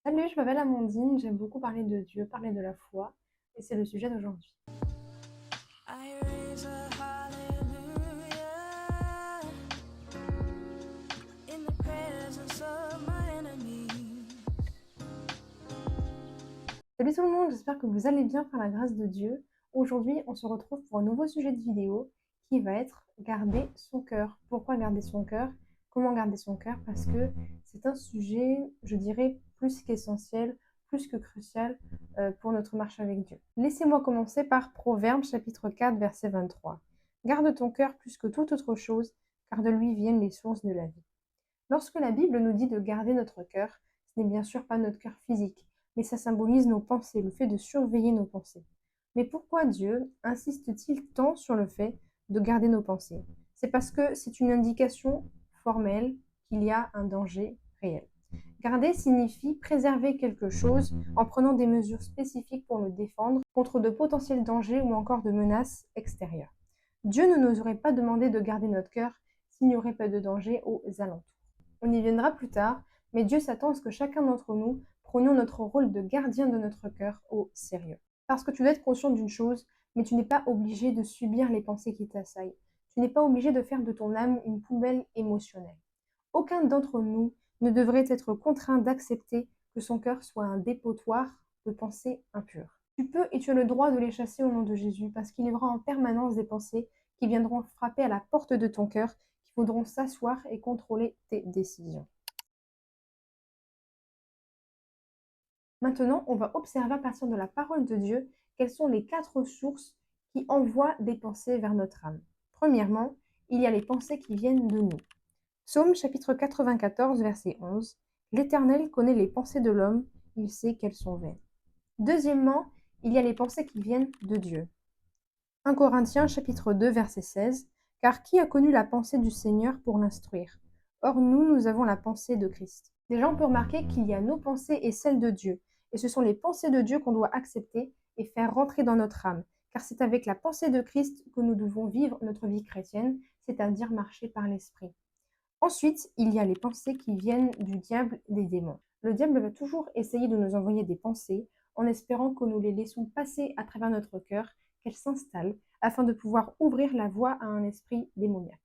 Salut, je m'appelle Amandine, j'aime beaucoup parler de Dieu, parler de la foi, et c'est le sujet d'aujourd'hui. I raise a hallelujah in the presence of my enemies. Salut tout le monde, j'espère que vous allez bien par la grâce de Dieu. Aujourd'hui, on se retrouve pour un nouveau sujet de vidéo qui va être garder son cœur. Pourquoi garder son cœur? Comment garder son cœur? Parce que c'est un sujet, je dirais, plus qu'essentiel, plus que crucial pour notre marche avec Dieu. Laissez-moi commencer par Proverbes chapitre 4, verset 23. Garde ton cœur plus que toute autre chose, car de lui viennent les sources de la vie. Lorsque la Bible nous dit de garder notre cœur, ce n'est bien sûr pas notre cœur physique, mais ça symbolise nos pensées, le fait de surveiller nos pensées. Mais pourquoi Dieu insiste-t-il tant sur le fait de garder nos pensées? C'est parce que c'est une indication formelle qu'il y a un danger réel. Garder signifie préserver quelque chose en prenant des mesures spécifiques pour le défendre contre de potentiels dangers ou encore de menaces extérieures. Dieu ne nous aurait pas demandé de garder notre cœur s'il n'y aurait pas de danger aux alentours. On y viendra plus tard, mais Dieu s'attend à ce que chacun d'entre nous prenions notre rôle de gardien de notre cœur au sérieux. Parce que tu dois être conscient d'une chose, mais tu n'es pas obligé de subir les pensées qui t'assaillent. Tu n'es pas obligé de faire de ton âme une poubelle émotionnelle. Aucun d'entre nous ne devrait être contraint d'accepter que son cœur soit un dépotoir de pensées impures. Tu peux et tu as le droit de les chasser au nom de Jésus, parce qu'il y aura en permanence des pensées qui viendront frapper à la porte de ton cœur, qui voudront s'asseoir et contrôler tes décisions. Maintenant, on va observer à partir de la parole de Dieu quelles sont les 4 sources qui envoient des pensées vers notre âme. Premièrement, il y a les pensées qui viennent de nous. Psaume chapitre 94, verset 11. L'Éternel connaît les pensées de l'homme, il sait qu'elles sont vaines. Deuxièmement, il y a les pensées qui viennent de Dieu. 1 Corinthiens chapitre 2, verset 16. Car qui a connu la pensée du Seigneur pour l'instruire? Or nous avons la pensée de Christ. Déjà, on peut remarquer qu'il y a nos pensées et celles de Dieu. Et ce sont les pensées de Dieu qu'on doit accepter et faire rentrer dans notre âme. Car c'est avec la pensée de Christ que nous devons vivre notre vie chrétienne, c'est-à-dire marcher par l'Esprit. Ensuite, il y a les pensées qui viennent du diable et des démons. Le diable va toujours essayer de nous envoyer des pensées en espérant que nous les laissons passer à travers notre cœur, qu'elles s'installent, afin de pouvoir ouvrir la voie à un esprit démoniaque.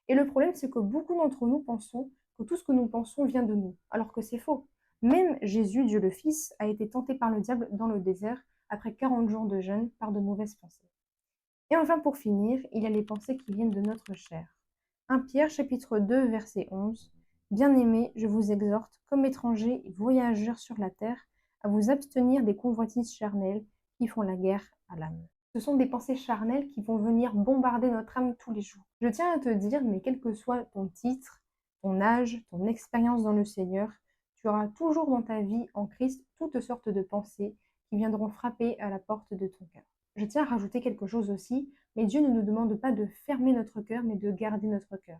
Et le problème, c'est que beaucoup d'entre nous pensons que tout ce que nous pensons vient de nous, alors que c'est faux. Même Jésus, Dieu le Fils, a été tenté par le diable dans le désert après 40 jours de jeûne par de mauvaises pensées. Et enfin, pour finir, il y a les pensées qui viennent de notre chair. 1 Pierre chapitre 2, verset 11. Bien-aimés, je vous exhorte, comme étrangers et voyageurs sur la terre, à vous abstenir des convoitises charnelles qui font la guerre à l'âme. Ce sont des pensées charnelles qui vont venir bombarder notre âme tous les jours. Je tiens à te dire, mais quel que soit ton titre, ton âge, ton expérience dans le Seigneur, tu auras toujours dans ta vie en Christ toutes sortes de pensées qui viendront frapper à la porte de ton cœur. Je tiens à rajouter quelque chose aussi, mais Dieu ne nous demande pas de fermer notre cœur, mais de garder notre cœur.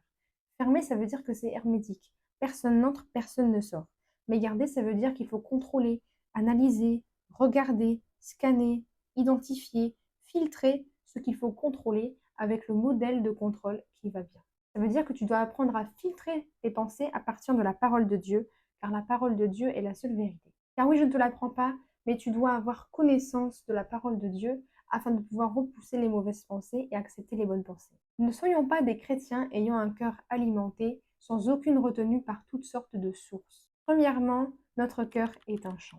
Fermer, ça veut dire que c'est hermétique. Personne n'entre, personne ne sort. Mais garder, ça veut dire qu'il faut contrôler, analyser, regarder, scanner, identifier, filtrer ce qu'il faut contrôler avec le modèle de contrôle qui va bien. Ça veut dire que tu dois apprendre à filtrer tes pensées à partir de la parole de Dieu, car la parole de Dieu est la seule vérité. Car oui, je ne te l'apprends pas, mais tu dois avoir connaissance de la parole de Dieu afin de pouvoir repousser les mauvaises pensées et accepter les bonnes pensées. Ne soyons pas des chrétiens ayant un cœur alimenté, sans aucune retenue par toutes sortes de sources. Premièrement, notre cœur est un champ.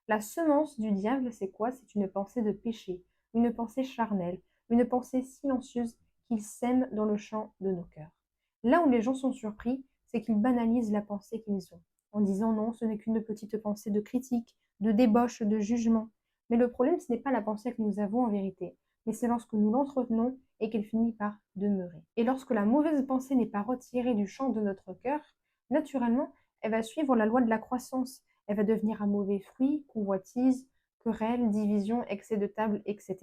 La semence du diable, c'est quoi? C'est une pensée de péché, une pensée charnelle, une pensée silencieuse qu'il sème dans le champ de nos cœurs. Là où les gens sont surpris, c'est qu'ils banalisent la pensée qu'ils ont, en disant non, ce n'est qu'une petite pensée de critique, de débauche, de jugement. Mais le problème, ce n'est pas la pensée que nous avons en vérité, mais c'est lorsque nous l'entretenons et qu'elle finit par demeurer. Et lorsque la mauvaise pensée n'est pas retirée du champ de notre cœur, naturellement, elle va suivre la loi de la croissance. Elle va devenir un mauvais fruit, convoitise, querelle, division, excès de table, etc.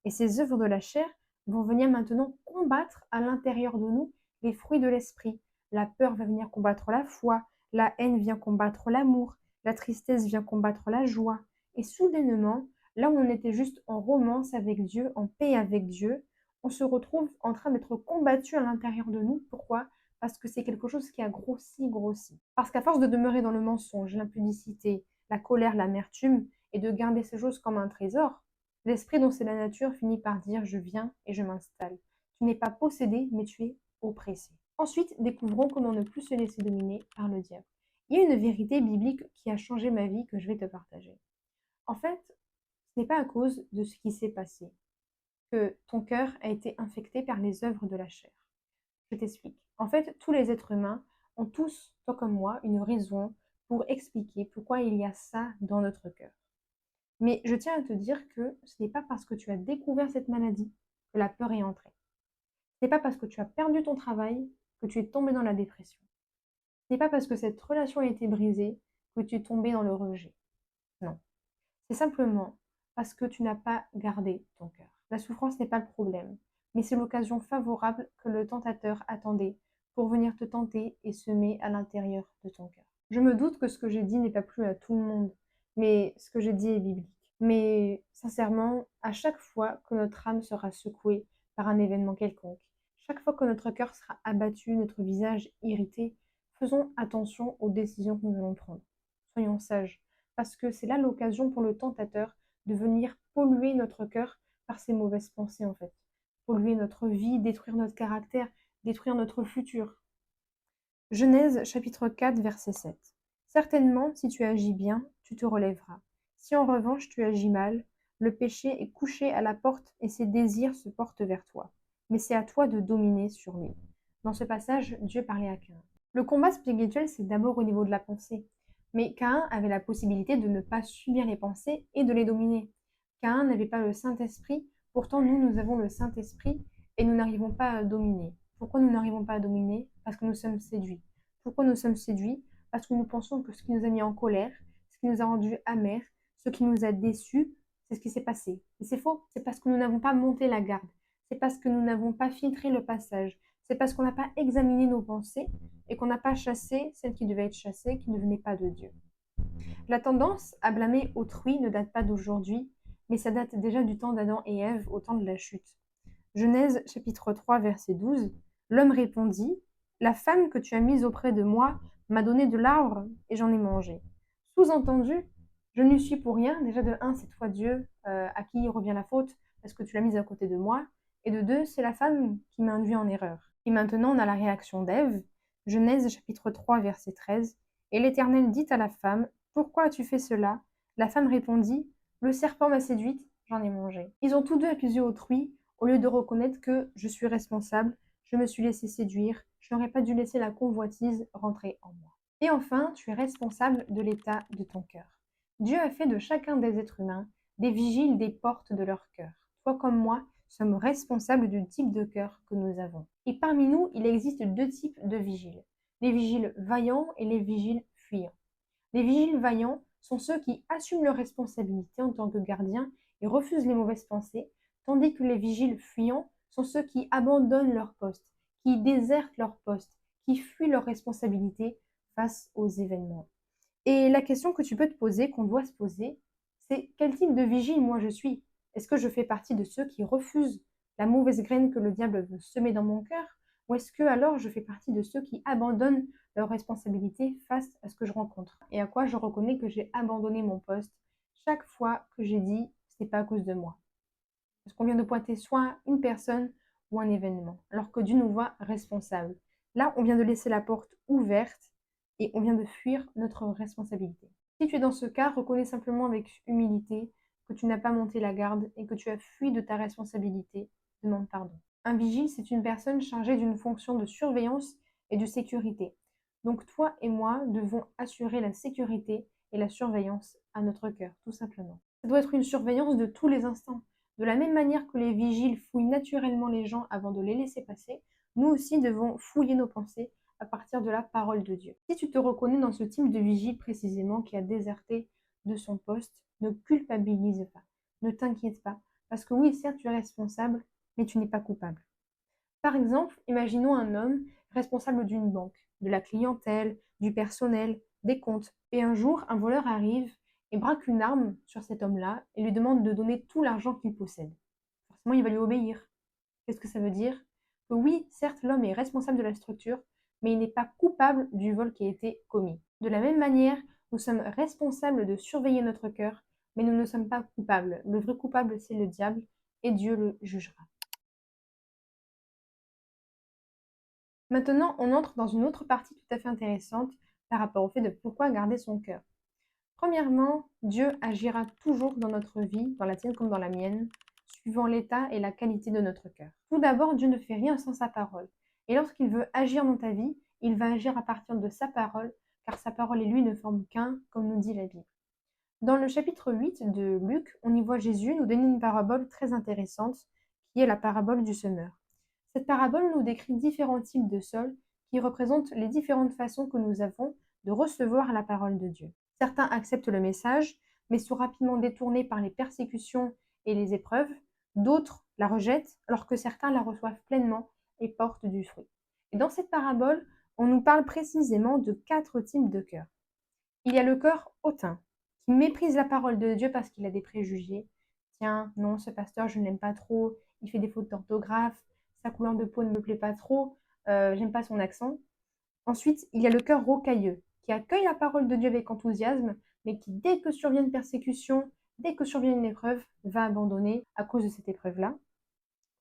Et ces œuvres de la chair vont venir maintenant combattre à l'intérieur de nous les fruits de l'esprit. La peur va venir combattre la foi, la haine vient combattre l'amour, la tristesse vient combattre la joie. Et soudainement, là où on était juste en romance avec Dieu, en paix avec Dieu, on se retrouve en train d'être combattu à l'intérieur de nous. Pourquoi? Parce que c'est quelque chose qui a grossi, grossi. Parce qu'à force de demeurer dans le mensonge, l'impudicité, la colère, l'amertume, et de garder ces choses comme un trésor, l'esprit dont c'est la nature finit par dire je viens et je m'installe. Tu n'es pas possédé, mais tu es oppressé. Ensuite, découvrons comment ne plus se laisser dominer par le diable. Il y a une vérité biblique qui a changé ma vie que je vais te partager. En fait, ce n'est pas à cause de ce qui s'est passé que ton cœur a été infecté par les œuvres de la chair. Je t'explique. En fait, tous les êtres humains ont tous, toi comme moi, une raison pour expliquer pourquoi il y a ça dans notre cœur. Mais je tiens à te dire que ce n'est pas parce que tu as découvert cette maladie que la peur est entrée. Ce n'est pas parce que tu as perdu ton travail que tu es tombé dans la dépression. Ce n'est pas parce que cette relation a été brisée que tu es tombé dans le rejet. Non. C'est simplement parce que tu n'as pas gardé ton cœur. La souffrance n'est pas le problème, mais c'est l'occasion favorable que le tentateur attendait pour venir te tenter et semer à l'intérieur de ton cœur. Je me doute que ce que j'ai dit n'est pas plu à tout le monde, mais ce que j'ai dit est biblique. Mais sincèrement, à chaque fois que notre âme sera secouée par un événement quelconque, chaque fois que notre cœur sera abattu, notre visage irrité, faisons attention aux décisions que nous allons prendre. Soyons sages, parce que c'est là l'occasion pour le tentateur de venir polluer notre cœur par ses mauvaises pensées en fait. Polluer notre vie, détruire notre caractère, détruire notre futur. Genèse chapitre 4 verset 7. Certainement, si tu agis bien, tu te relèveras. Si en revanche tu agis mal, le péché est couché à la porte et ses désirs se portent vers toi. Mais c'est à toi de dominer sur lui. Dans ce passage, Dieu parlait à Caïn. Le combat spirituel, c'est d'abord au niveau de la pensée. Mais Caïn avait la possibilité de ne pas subir les pensées et de les dominer. Caïn n'avait pas le Saint-Esprit, pourtant nous avons le Saint-Esprit et nous n'arrivons pas à dominer. Pourquoi nous n'arrivons pas à dominer? Parce que nous sommes séduits. Pourquoi nous sommes séduits? Parce que nous pensons que ce qui nous a mis en colère, ce qui nous a rendus amers, ce qui nous a déçus, c'est ce qui s'est passé. Et c'est faux, c'est parce que nous n'avons pas monté la garde. C'est parce que nous n'avons pas filtré le passage. C'est parce qu'on n'a pas examiné nos pensées et qu'on n'a pas chassé celles qui devaient être chassées, qui ne venaient pas de Dieu. La tendance à blâmer autrui ne date pas d'aujourd'hui, mais ça date déjà du temps d'Adam et Ève, au temps de la chute. Genèse chapitre 3 verset 12. L'homme répondit, la femme que tu as mise auprès de moi m'a donné de l'arbre et j'en ai mangé. Sous-entendu, je n'y suis pour rien. Déjà de un, c'est toi Dieu à qui revient la faute parce que tu l'as mise à côté de moi. Et de deux, c'est la femme qui m'a induit en erreur. Et maintenant, on a la réaction d'Ève. Genèse chapitre 3 verset 13. Et l'Éternel dit à la femme, pourquoi as-tu fait cela? La femme répondit, le serpent m'a séduite, j'en ai mangé. Ils ont tous deux accusé autrui au lieu de reconnaître que je suis responsable, je me suis laissé séduire, je n'aurais pas dû laisser la convoitise rentrer en moi. Et enfin, tu es responsable de l'état de ton cœur. Dieu a fait de chacun des êtres humains des vigiles des portes de leur cœur. Toi comme moi, sommes responsables du type de cœur que nous avons. Et parmi nous, il existe deux types de vigiles. Les vigiles vaillants et les vigiles fuyants. Les vigiles vaillants sont ceux qui assument leurs responsabilités en tant que gardiens et refusent les mauvaises pensées, tandis que les vigiles fuyants sont ceux qui abandonnent leur poste, qui désertent leur poste, qui fuient leurs responsabilités face aux événements. Et la question que tu peux te poser, qu'on doit se poser, c'est quel type de vigile moi je suis? Est-ce que je fais partie de ceux qui refusent la mauvaise graine que le diable veut semer dans mon cœur? Ou est-ce que alors je fais partie de ceux qui abandonnent leurs responsabilités face à ce que je rencontre? Et à quoi je reconnais que j'ai abandonné mon poste chaque fois que j'ai dit ce n'est pas à cause de moi? Parce qu'on vient de pointer soit une personne ou un événement, alors que Dieu nous voit responsables. Là, on vient de laisser la porte ouverte et on vient de fuir notre responsabilité. Si tu es dans ce cas, reconnais simplement avec humilité que tu n'as pas monté la garde et que tu as fui de ta responsabilité. Demande pardon. Un vigile, c'est une personne chargée d'une fonction de surveillance et de sécurité. Donc toi et moi devons assurer la sécurité et la surveillance à notre cœur, tout simplement. Ça doit être une surveillance de tous les instants. De la même manière que les vigiles fouillent naturellement les gens avant de les laisser passer, nous aussi devons fouiller nos pensées à partir de la parole de Dieu. Si tu te reconnais dans ce type de vigile précisément qui a déserté de son poste, ne culpabilise pas, ne t'inquiète pas, parce que oui, certes, tu es responsable, mais tu n'es pas coupable. Par exemple, imaginons un homme responsable d'une banque, de la clientèle, du personnel, des comptes, et un jour, un voleur arrive et braque une arme sur cet homme-là et lui demande de donner tout l'argent qu'il possède. Forcément, il va lui obéir. Qu'est-ce que ça veut dire? Que oui, certes, l'homme est responsable de la structure, mais il n'est pas coupable du vol qui a été commis. De la même manière, Nous sommes responsables de surveiller notre cœur, mais nous ne sommes pas coupables. Le vrai coupable, c'est le diable, et Dieu le jugera. Maintenant, on entre dans une autre partie tout à fait intéressante par rapport au fait de pourquoi garder son cœur. Premièrement, Dieu agira toujours dans notre vie, dans la tienne comme dans la mienne, suivant l'état et la qualité de notre cœur. Tout d'abord, Dieu ne fait rien sans sa parole. Et lorsqu'il veut agir dans ta vie, il va agir à partir de sa parole, car sa parole et lui ne forment qu'un, comme nous dit la Bible. Dans le chapitre 8 de Luc, on y voit Jésus nous donner une parabole très intéressante, qui est la parabole du semeur. Cette parabole nous décrit différents types de sols qui représentent les différentes façons que nous avons de recevoir la parole de Dieu. Certains acceptent le message, mais sont rapidement détournés par les persécutions et les épreuves. D'autres la rejettent, alors que certains la reçoivent pleinement et portent du fruit. Et dans cette parabole, on nous parle précisément de 4 types de cœurs. Il y a le cœur hautain, qui méprise la parole de Dieu parce qu'il a des préjugés. Tiens, non, ce pasteur, je ne l'aime pas trop, il fait des fautes d'orthographe, sa couleur de peau ne me plaît pas trop, j'aime pas son accent. Ensuite, il y a le cœur rocailleux, qui accueille la parole de Dieu avec enthousiasme, mais qui, dès que survient une persécution, dès que survient une épreuve, va abandonner à cause de cette épreuve-là.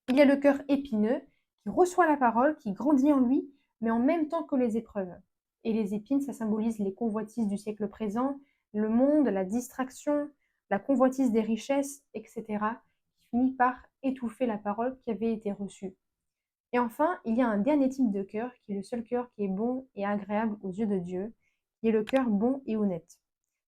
Il y a le cœur épineux, qui reçoit la parole, qui grandit en lui, mais en même temps que les épreuves. Et les épines, ça symbolise les convoitises du siècle présent, le monde, la distraction, la convoitise des richesses, etc., qui finit par étouffer la parole qui avait été reçue. Et enfin, il y a un dernier type de cœur, qui est le seul cœur qui est bon et agréable aux yeux de Dieu, qui est le cœur bon et honnête.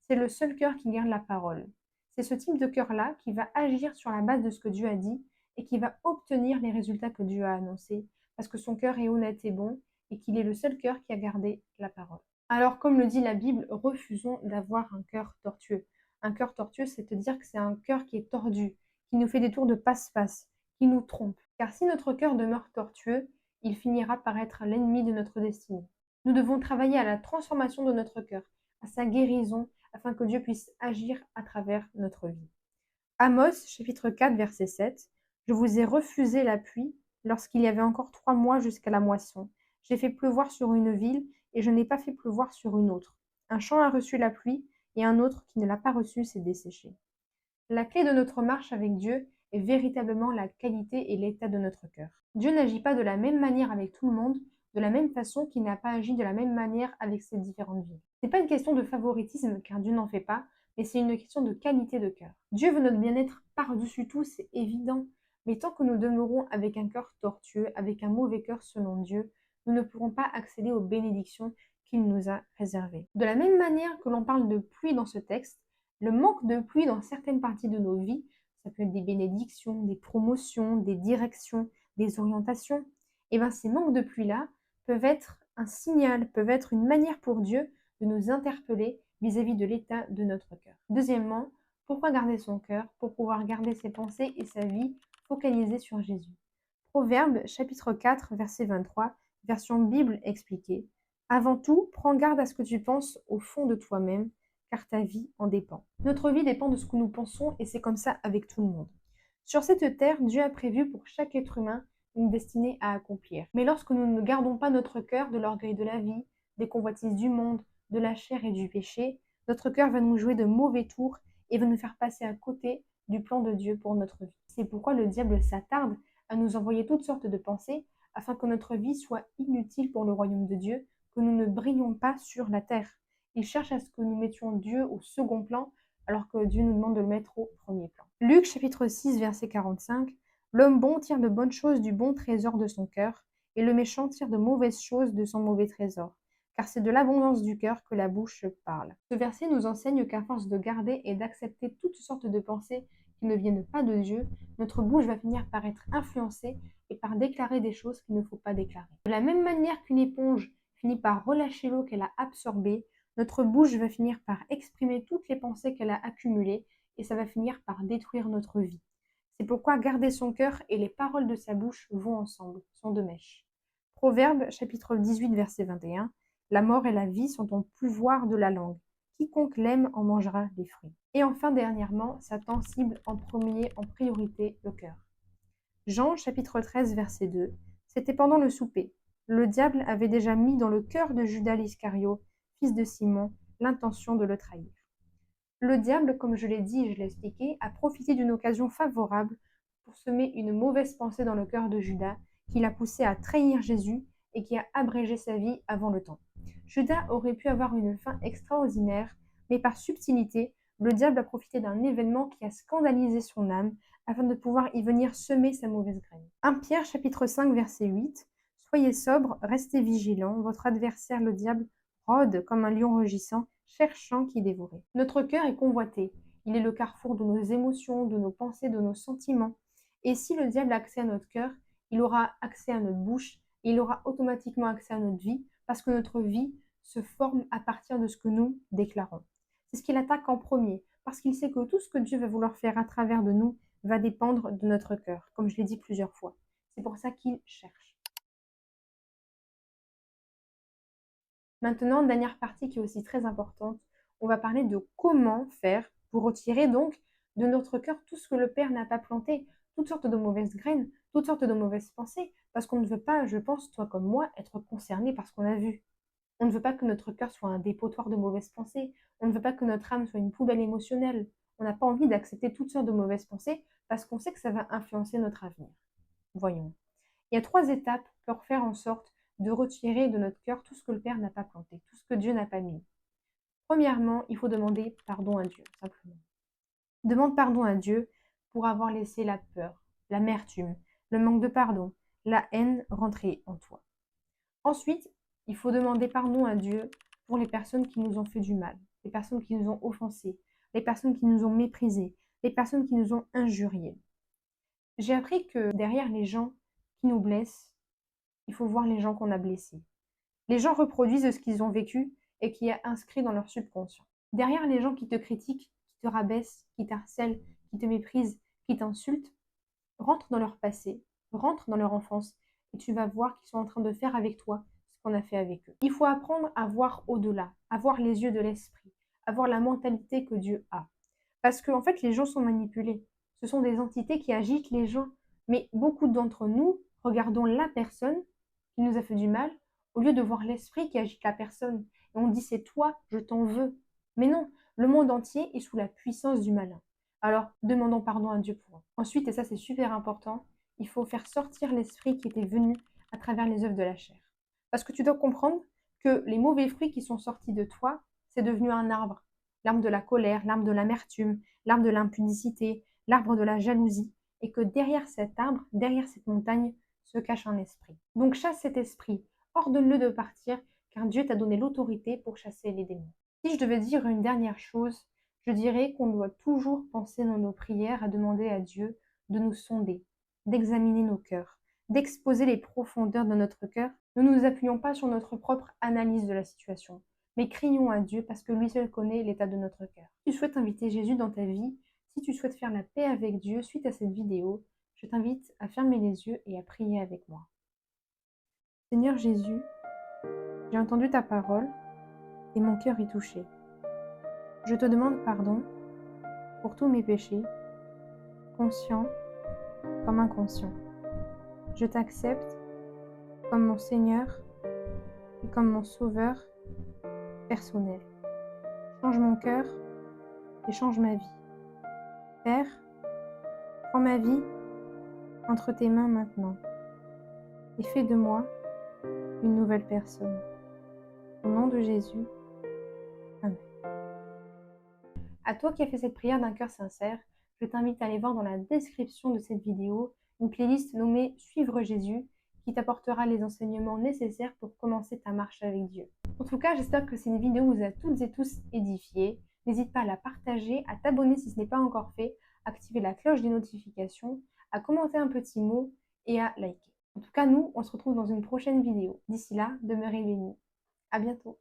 C'est le seul cœur qui garde la parole. C'est ce type de cœur-là qui va agir sur la base de ce que Dieu a dit et qui va obtenir les résultats que Dieu a annoncés, parce que son cœur est honnête et bon, et qu'il est le seul cœur qui a gardé la parole. Alors, comme le dit la Bible, refusons d'avoir un cœur tortueux. Un cœur tortueux, c'est te dire que c'est un cœur qui est tordu, qui nous fait des tours de passe-passe, qui nous trompe. Car si notre cœur demeure tortueux, il finira par être l'ennemi de notre destinée. Nous devons travailler à la transformation de notre cœur, à sa guérison, afin que Dieu puisse agir à travers notre vie. Amos, chapitre 4, verset 7. Je vous ai refusé la pluie lorsqu'il y avait encore 3 mois jusqu'à la moisson. J'ai fait pleuvoir sur une ville et je n'ai pas fait pleuvoir sur une autre. Un champ a reçu la pluie et un autre qui ne l'a pas reçue s'est desséché. La clé de notre marche avec Dieu est véritablement la qualité et l'état de notre cœur. Dieu n'agit pas de la même manière avec tout le monde, de la même façon qu'il n'a pas agi de la même manière avec ses différentes vies. Ce n'est pas une question de favoritisme, car Dieu n'en fait pas, mais c'est une question de qualité de cœur. Dieu veut notre bien-être par-dessus tout, c'est évident, mais tant que nous demeurons avec un cœur tortueux, avec un mauvais cœur selon Dieu, nous ne pourrons pas accéder aux bénédictions qu'il nous a réservées. De la même manière que l'on parle de pluie dans ce texte, le manque de pluie dans certaines parties de nos vies, ça peut être des bénédictions, des promotions, des directions, des orientations, et bien ces manques de pluie-là peuvent être un signal, peuvent être une manière pour Dieu de nous interpeller vis-à-vis de l'état de notre cœur. Deuxièmement, pourquoi garder son cœur? Pour pouvoir garder ses pensées et sa vie focalisée sur Jésus. Proverbe chapitre 4, verset 23, version Bible expliquée. Avant tout, prends garde à ce que tu penses au fond de toi-même, car ta vie en dépend. Notre vie dépend de ce que nous pensons et c'est comme ça avec tout le monde. Sur cette terre, Dieu a prévu pour chaque être humain une destinée à accomplir. Mais lorsque nous ne gardons pas notre cœur de l'orgueil de la vie, des convoitises du monde, de la chair et du péché, notre cœur va nous jouer de mauvais tours et va nous faire passer à côté du plan de Dieu pour notre vie. C'est pourquoi le diable s'attarde à nous envoyer toutes sortes de pensées afin que notre vie soit inutile pour le royaume de Dieu, que nous ne brillions pas sur la terre. Il cherche à ce que nous mettions Dieu au second plan, alors que Dieu nous demande de le mettre au premier plan. Luc chapitre 6, verset 45. L'homme bon tire de bonnes choses du bon trésor de son cœur, et le méchant tire de mauvaises choses de son mauvais trésor. Car c'est de l'abondance du cœur que la bouche parle. Ce verset nous enseigne qu'à force de garder et d'accepter toutes sortes de pensées qui ne viennent pas de Dieu, notre bouche va finir par être influencée et par déclarer des choses qu'il ne faut pas déclarer. De la même manière qu'une éponge finit par relâcher l'eau qu'elle a absorbée, notre bouche va finir par exprimer toutes les pensées qu'elle a accumulées et ça va finir par détruire notre vie. C'est pourquoi garder son cœur et les paroles de sa bouche vont ensemble, sont deux mèches. Proverbe chapitre 18 verset 21. La mort et la vie sont au pouvoir de la langue. Quiconque l'aime en mangera des fruits. Et enfin, dernièrement, Satan cible en priorité le cœur. Jean chapitre 13 verset 2. C'était pendant le souper. Le diable avait déjà mis dans le cœur de Judas l'Iscario, fils de Simon, l'intention de le trahir. Le diable, comme je l'ai dit et je l'ai expliqué, a profité d'une occasion favorable pour semer une mauvaise pensée dans le cœur de Judas, qui l'a poussé à trahir Jésus et qui a abrégé sa vie avant le temps. Judas aurait pu avoir une fin extraordinaire, mais par subtilité, le diable a profité d'un événement qui a scandalisé son âme afin de pouvoir y venir semer sa mauvaise graine. 1 Pierre chapitre 5 verset 8. Soyez sobres, restez vigilants, votre adversaire le diable rôde comme un lion rugissant, cherchant qui dévorer. Notre cœur est convoité, il est le carrefour de nos émotions, de nos pensées, de nos sentiments. Et si le diable a accès à notre cœur, il aura accès à notre bouche, et il aura automatiquement accès à notre vie, parce que notre vie se forme à partir de ce que nous déclarons. C'est ce qu'il attaque en premier, parce qu'il sait que tout ce que Dieu va vouloir faire à travers de nous va dépendre de notre cœur, comme je l'ai dit plusieurs fois. C'est pour ça qu'il cherche. Maintenant, dernière partie qui est aussi très importante, on va parler de comment faire pour retirer donc de notre cœur tout ce que le Père n'a pas planté, toutes sortes de mauvaises graines, toutes sortes de mauvaises pensées, parce qu'on ne veut pas, je pense, toi comme moi, être concerné par ce qu'on a vu. On ne veut pas que notre cœur soit un dépotoir de mauvaises pensées, on ne veut pas que notre âme soit une poubelle émotionnelle. On n'a pas envie d'accepter toutes sortes de mauvaises pensées parce qu'on sait que ça va influencer notre avenir. Voyons. Il y a 3 étapes pour faire en sorte de retirer de notre cœur tout ce que le Père n'a pas planté, tout ce que Dieu n'a pas mis. Premièrement, il faut demander pardon à Dieu, simplement. Demande pardon à Dieu pour avoir laissé la peur, l'amertume, le manque de pardon, la haine rentrer en toi. Ensuite, il faut demander pardon à Dieu pour les personnes qui nous ont fait du mal, les personnes qui nous ont offensés, les personnes qui nous ont méprisés, les personnes qui nous ont injuriés. J'ai appris que derrière les gens qui nous blessent, il faut voir les gens qu'on a blessés. Les gens reproduisent ce qu'ils ont vécu et qui est inscrit dans leur subconscient. Derrière les gens qui te critiquent, qui te rabaissent, qui t'harcèlent, qui te méprisent, qui t'insultent, rentre dans leur passé, rentre dans leur enfance et tu vas voir qu'ils sont en train de faire avec toi ce qu'on a fait avec eux. Il faut apprendre à voir au-delà, à voir les yeux de l'esprit, à voir la mentalité que Dieu a. Parce qu'en fait, les gens sont manipulés. Ce sont des entités qui agitent les gens. Mais beaucoup d'entre nous regardons la personne qui nous a fait du mal au lieu de voir l'esprit qui agite la personne. Et on dit c'est toi, je t'en veux. Mais non, le monde entier est sous la puissance du malin. Alors, demandons pardon à Dieu pour eux. Ensuite, et ça c'est super important, il faut faire sortir l'esprit qui était venu à travers les œuvres de la chair. Parce que tu dois comprendre que les mauvais fruits qui sont sortis de toi, c'est devenu un arbre. L'arbre de la colère, l'arbre de l'amertume, l'arbre de l'impudicité, l'arbre de la jalousie, et que derrière cet arbre, derrière cette montagne, se cache un esprit. Donc chasse cet esprit, ordonne-le de partir, car Dieu t'a donné l'autorité pour chasser les démons. Si je devais dire une dernière chose, je dirais qu'on doit toujours penser dans nos prières à demander à Dieu de nous sonder, d'examiner nos cœurs, d'exposer les profondeurs de notre cœur. Ne nous appuyons pas sur notre propre analyse de la situation, mais crions à Dieu parce que lui seul connaît l'état de notre cœur. Si tu souhaites inviter Jésus dans ta vie, si tu souhaites faire la paix avec Dieu suite à cette vidéo, je t'invite à fermer les yeux et à prier avec moi. Seigneur Jésus, j'ai entendu ta parole et mon cœur est touché. Je te demande pardon pour tous mes péchés, conscients comme inconscients. Je t'accepte comme mon Seigneur et comme mon Sauveur personnel. Change mon cœur et change ma vie. Père, prends ma vie entre tes mains maintenant et fais de moi une nouvelle personne. Au nom de Jésus, Amen. À toi qui as fait cette prière d'un cœur sincère, je t'invite à aller voir dans la description de cette vidéo une playlist nommée Suivre Jésus qui t'apportera les enseignements nécessaires pour commencer ta marche avec Dieu. En tout cas, j'espère que cette vidéo vous a toutes et tous édifiés. N'hésite pas à la partager, à t'abonner si ce n'est pas encore fait, à activer la cloche des notifications, à commenter un petit mot et à liker. En tout cas, nous, on se retrouve dans une prochaine vidéo. D'ici là, demeurez bénis. À bientôt.